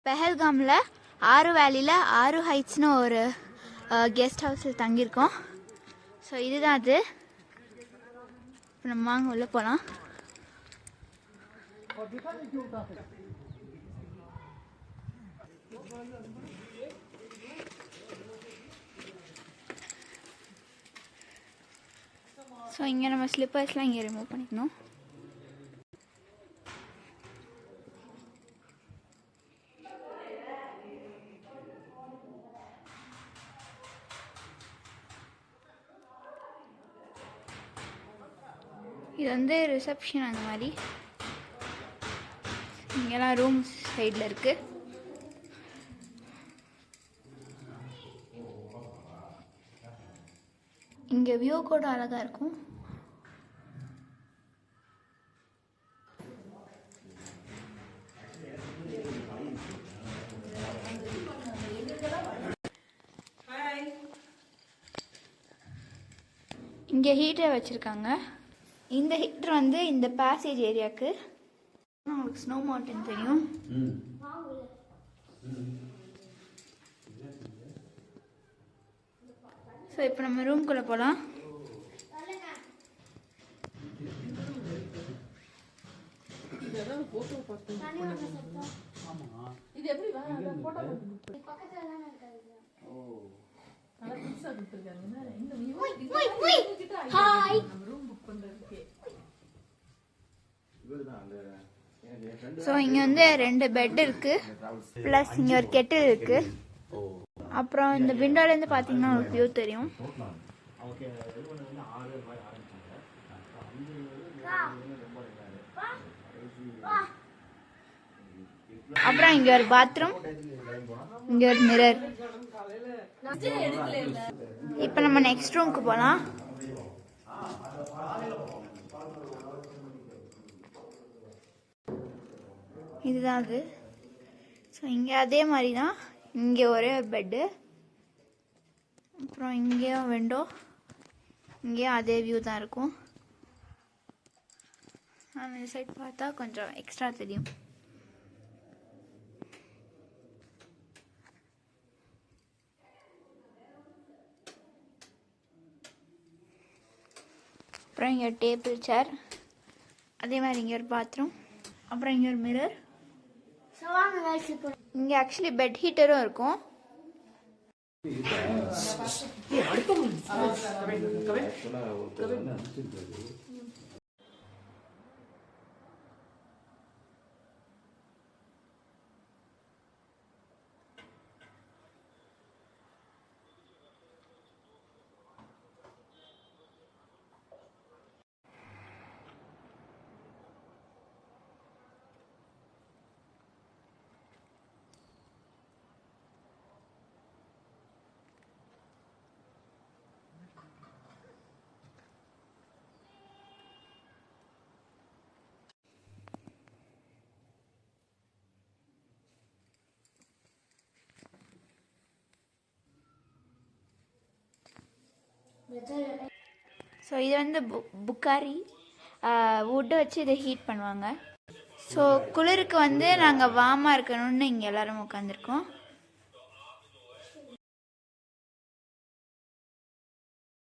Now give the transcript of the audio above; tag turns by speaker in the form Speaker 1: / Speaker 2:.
Speaker 1: பெஹல்காமில் ஆறு வேலியில் ஆறு ஹைட்ஸ்னு ஒரு கெஸ்ட் ஹவுஸில் தங்கியிருக்கோம். ஸோ இதுதான் அது. இப்போ நம்ம வாங்க உள்ளே போகலாம். ஸோ இங்கே நம்ம ஸ்லிப்பர்ஸ்லாம் இங்கே ரிமூவ் பண்ணிக்கணும். இது வந்து ரிசப்ஷன். அந்த மாதிரி இங்கெல்லாம் ரூம் சைடில் இருக்குது. இங்கே வியூ கூட அழகாக இருக்கும். இங்கே ஹீட்டர் வச்சுருக்காங்க. இந்த ஹீட்டர் வந்து இந்த பேசேஜ் ஏரியாவுக்கு. உங்களுக்கு ஸ்னோ மவுண்டன் தெரியும். ஸோ இப்போ நம்ம ரூம்குள்ளே போகலாம். ஸோ இங்கே வந்து 2 பெட் இருக்கு, ப்ளஸ் இங்கே ஒரு கெட்டில் இருக்கு. அப்புறம் இந்த விண்டோலேருந்து பார்த்தீங்கன்னா ஒரு வியூ தெரியும். அப்புறம் இங்கே ஒரு பாத்ரூம், இங்கே ஒரு மிரர். இப்போ நம்ம நெக்ஸ்ட் ரூமுக்கு போகலாம். இதுதான் அது. ஸோ இங்கே அதே மாதிரி தான். இங்கே ஒரே ஒரு பெட்டு, அப்புறம் இங்கேயும் விண்டோ, இங்கேயும் அதே வியூ தான் இருக்கும். நான் இந்த சைட் பார்த்தா கொஞ்சம் எக்ஸ்ட்ரா தெரியும். அப்புறம் இங்கே டேபிள் சேர், அதே மாதிரி இங்கே ஒரு பாத்ரூம், அப்புறம் இங்கே ஒரு மிரர். இங்கே ஆக்சுவலி பெட் ஹீட்டரும் இருக்கும். ஸோ இது வந்து புக்காரி வுட்டை வச்சு இதை ஹீட் பண்ணுவாங்க. ஸோ குளிருக்கு வந்து நாங்கள் வார்மாக இருக்கணும்னு இங்கே எல்லோரும் உட்காந்துருக்கோம்.